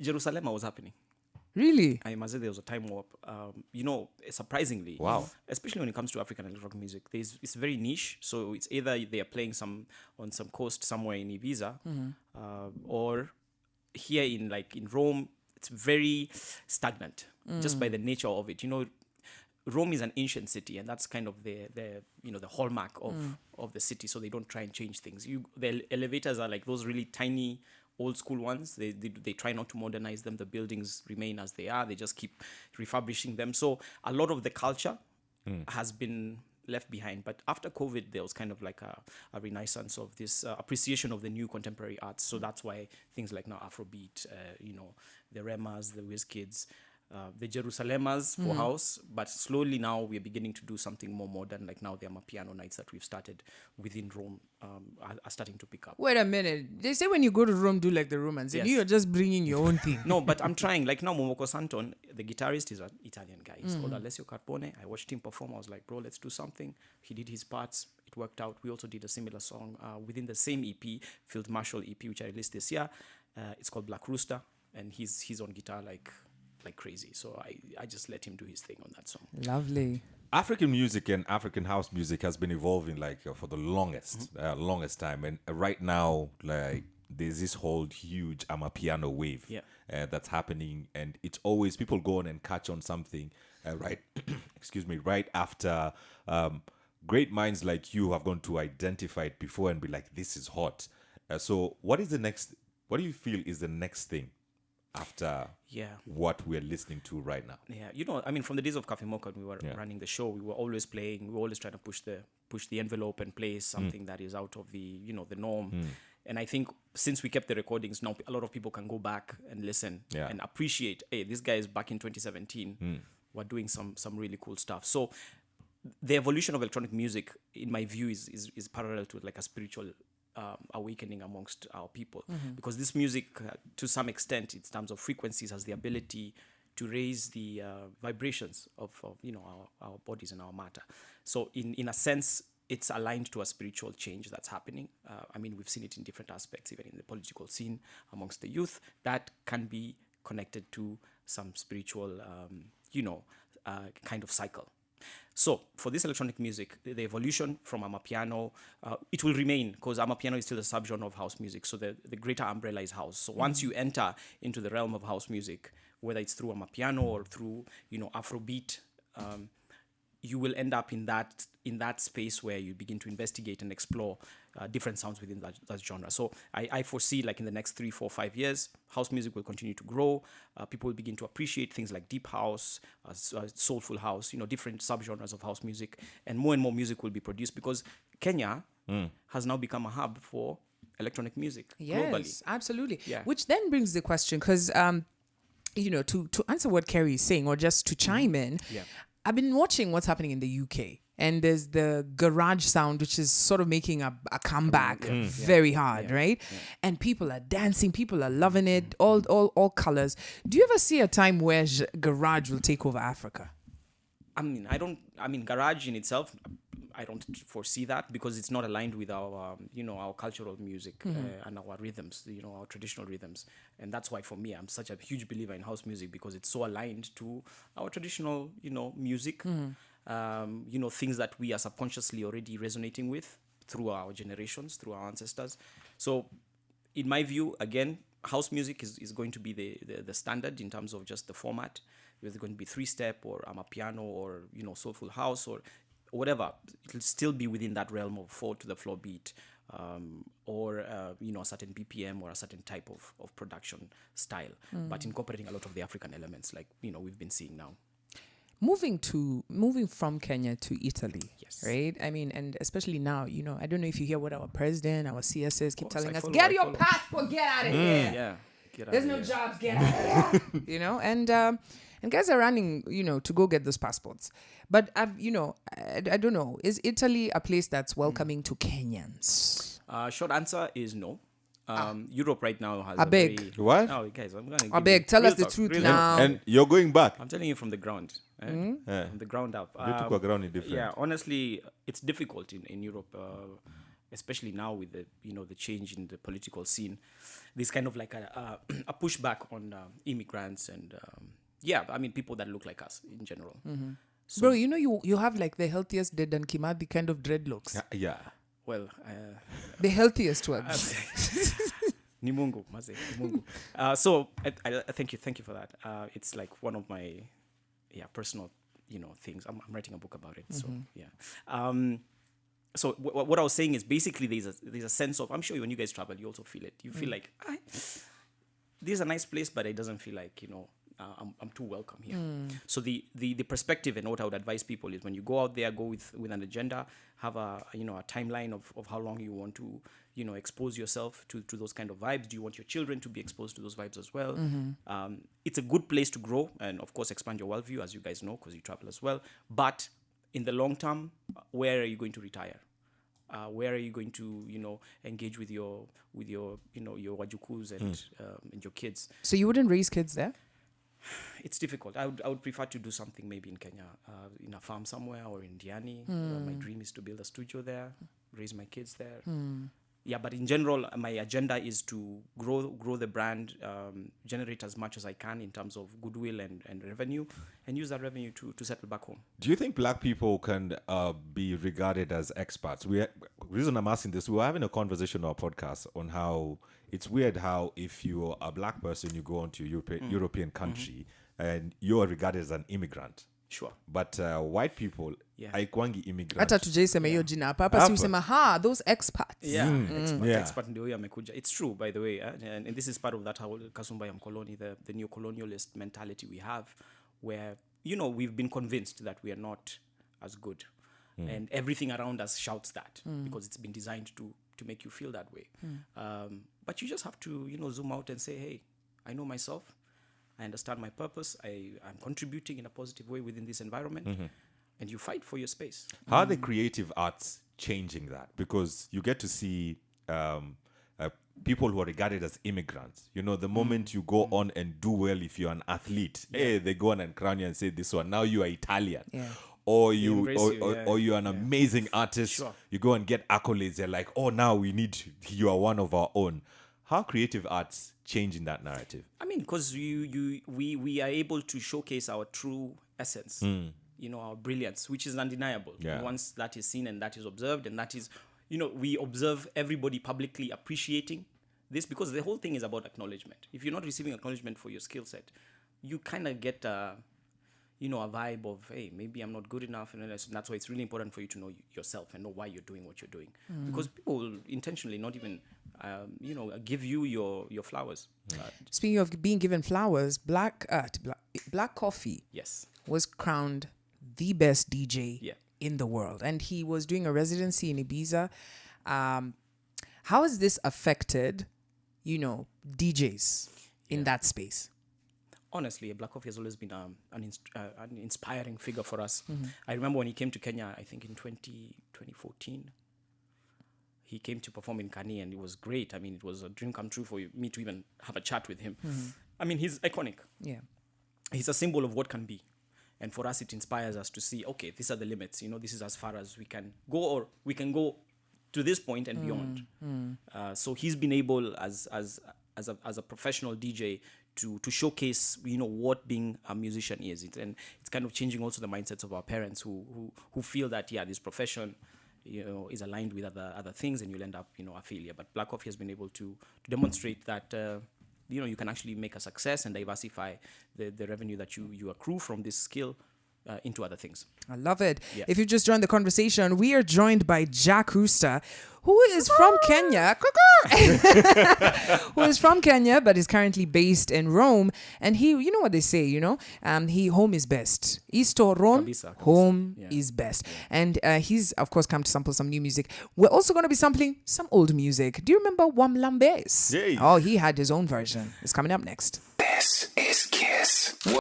Jerusalem was happening. Really? I must say there was a time warp. Surprisingly, Wow. especially when it comes to African electronic music, it's very niche. So it's either they are playing on some coast somewhere in Ibiza, or here in Rome, it's very stagnant just by the nature of it. Rome is an ancient city, and that's kind of the hallmark of the city. So they don't try and change things. The elevators are like those really tiny old school ones. They try not to modernize them. The buildings remain as they are. They just keep refurbishing them. So a lot of the culture has been left behind. But after COVID, there was kind of like a renaissance of this appreciation of the new contemporary arts. So that's why things like now Afrobeat, the Remas, the Wizkids, the Jerusalemers for house, but slowly now we're beginning to do something more modern. Like now there are piano nights that we've started within Rome are starting to pick up. Wait a minute. They say when you go to Rome, do like the Romans. And Yes. you're just bringing your own thing. No, but I'm trying. Like now Momoko Santon, the guitarist, is an Italian guy. He's called Alessio Carpone. I watched him perform. I was like, bro, let's do something. He did his parts. It worked out. We also did a similar song within the same EP, Field Marshal EP, which I released this year. It's called Black Rooster. And he's on guitar like crazy. So I just let him do his thing on that song. Lovely. African music and African house music has been evolving for the longest time, and right now there's this whole huge amapiano wave that's happening, and it's always people go on and catch on something right right after great minds like you have gone to identify it before and be like, this is hot. So what do you feel is the next thing after what we're listening to right now? From the days of Cafe Mocha, when we were running the show, we were always playing. We were always trying to push the envelope and play something that is out of the the norm. And I think since we kept the recordings, now a lot of people can go back and listen and appreciate. Hey, this guy is back in 2017. We're doing some really cool stuff. So the evolution of electronic music, in my view, is parallel to like a spiritual awakening amongst our people, because this music to some extent in terms of frequencies has the ability to raise the vibrations of our bodies and our matter. So in a sense it's aligned to a spiritual change that's happening. We've seen it in different aspects, even in the political scene amongst the youth, that can be connected to some spiritual kind of cycle. So for this electronic music, the evolution from amapiano, it will remain, because amapiano is still a subgenre of house music. So the greater umbrella is house. So once you enter into the realm of house music, whether it's through amapiano or through Afrobeat, you will end up in that space where you begin to investigate and explore different sounds within that genre. So I foresee, like in the next 3, 4, 5 years, house music will continue to grow. People will begin to appreciate things like deep house, soulful house, different subgenres of house music, and more music will be produced, because Kenya has now become a hub for electronic music globally. Yes, absolutely. Yeah. Which then brings the question, because to answer what Kerry is saying, or just to chime in, I've been watching what's happening in the UK, and there's the garage sound, which is sort of making a comeback very hard, right? Yeah. And people are dancing, people are loving it, all colors. Do you ever see a time where garage will take over Africa? Garage in itself, I don't foresee that, because it's not aligned with our, our cultural music and our rhythms, our traditional rhythms. And that's why, for me, I'm such a huge believer in house music, because it's so aligned to our traditional, music, things that we are subconsciously already resonating with through our generations, through our ancestors. So in my view, again, house music is going to be the standard in terms of just the format. Whether it's going to be 3-step or amapiano or, soulful house or whatever, it'll still be within that realm of 4 to the floor beat, or a certain BPM or a certain type of production style, but incorporating a lot of the African elements like we've been seeing now. Moving from Kenya to Italy, yes, right? And especially now, I don't know if you hear what our president, our CSS keep telling us: get your passport, get out of here. Yeah, get out. There's no jobs, get out of here. And guys are running, to go get those passports. But I don't know. Is Italy a place that's welcoming to Kenyans? Short answer is no. Europe right now has What? No, guys, I'm gonna. I beg, tell us the truth now. And you're going back. I'm telling you from the ground. From the ground up. Honestly, honestly, it's difficult in Europe. especially now with the the change in the political scene, there's kind of like a pushback on immigrants and I mean people that look like us in general. Bro, you have like the healthiest Dedan Kimathi kind of dreadlocks. Yeah. Well, the healthiest ones. Ni Mungu, maze, ni Mungu. So I thank you for that. It's like one of my personal things. I'm writing a book about it. So so what I was saying is basically there's a sense of, I'm sure when you guys travel you also feel it. You feel like this is a nice place, but it doesn't feel like I'm too welcome here. So the perspective and what I would advise people is when you go out there, go with an agenda, have a timeline of how long you want to expose yourself to those kind of vibes. Do you want your children to be exposed to those vibes as well? It's a good place to grow and of course expand your worldview, as you guys know, because you travel as well. But in the long term, where are you going to retire? Where are you going to engage with your your wajukus and your kids? So you wouldn't raise kids there? It's difficult. I would prefer to do something maybe in Kenya, in a farm somewhere, or in Diani. My dream is to build a studio there, raise my kids there. Yeah, but in general, my agenda is to grow the brand, generate as much as I can in terms of goodwill and revenue, and use that revenue to settle back home. Do you think black people can be regarded as expats? Reason I'm asking this, we were having a conversation on our podcast on how it's weird how if you're a black person, you go onto a European country and you're regarded as an immigrant. Sure. But white people, haikuangi immigrant. Hata tujaisema hiyo jina hapa. Hapa si usema, those expats. Expert ndio huyo amekuja. It's true, by the way. And this is part of that how Kasumba ya mkoloni, the neocolonialist mentality we have, where, we've been convinced that we are not as good. And everything around us shouts that because it's been designed to make you feel that way. But you just have to, zoom out and say, hey, I know myself. I understand my purpose. I'm contributing in a positive way within this environment. And you fight for your space. How are the creative arts changing that? Because you get to see people who are regarded as immigrants. The moment you go on and do well, if you're an athlete, they go on and crown you and say this one, now you are Italian. Or you're an amazing artist. Sure. You go and get accolades. They're like, oh, now you are one of our own. How creative arts changing that narrative? I mean, because we are able to showcase our true essence, our brilliance, which is undeniable. Yeah. Once that is seen and that is observed, and that is, we observe everybody publicly appreciating this, because the whole thing is about acknowledgement. If you're not receiving acknowledgement for your skill set, you kind of get a vibe of, hey, maybe I'm not good enough. And that's why it's really important for you to know yourself and know why you're doing what you're doing. Because people will intentionally not even, give you your flowers. Speaking of being given flowers, Black Coffee was crowned the best DJ in the world. And he was doing a residency in Ibiza. How has this affected, DJs in that space? Honestly, Black Coffee has always been an inspiring figure for us. I remember when he came to Kenya, I think in 2014, he came to perform in Kani, and it was great. I mean, it was a dream come true for me to even have a chat with him. I mean, he's iconic. Yeah, he's a symbol of what can be. And for us, it inspires us to see, okay, these are the limits. This is as far as we can go, or we can go to this point and beyond. So he's been able, as a professional DJ, to showcase, what being a musician is. And it's kind of changing also the mindsets of our parents who feel that, this profession, is aligned with other things, and you'll end up, a failure. But Black Coffee has been able to demonstrate that, you can actually make a success and diversify the revenue that you accrue from this skill into other things. I love it. Yeah. If you just joined the conversation, we are joined by Jack Rooster, who is from Kenya. Who is from Kenya, but is currently based in Rome. And he, you know what they say, home is best. Isto Rome, kabisa. Home is best. Yeah. And he's, of course, come to sample some new music. We're also going to be sampling some old music. Do you remember Wamlambes? Yay. Oh, he had his own version. It's coming up next. This is Kiss.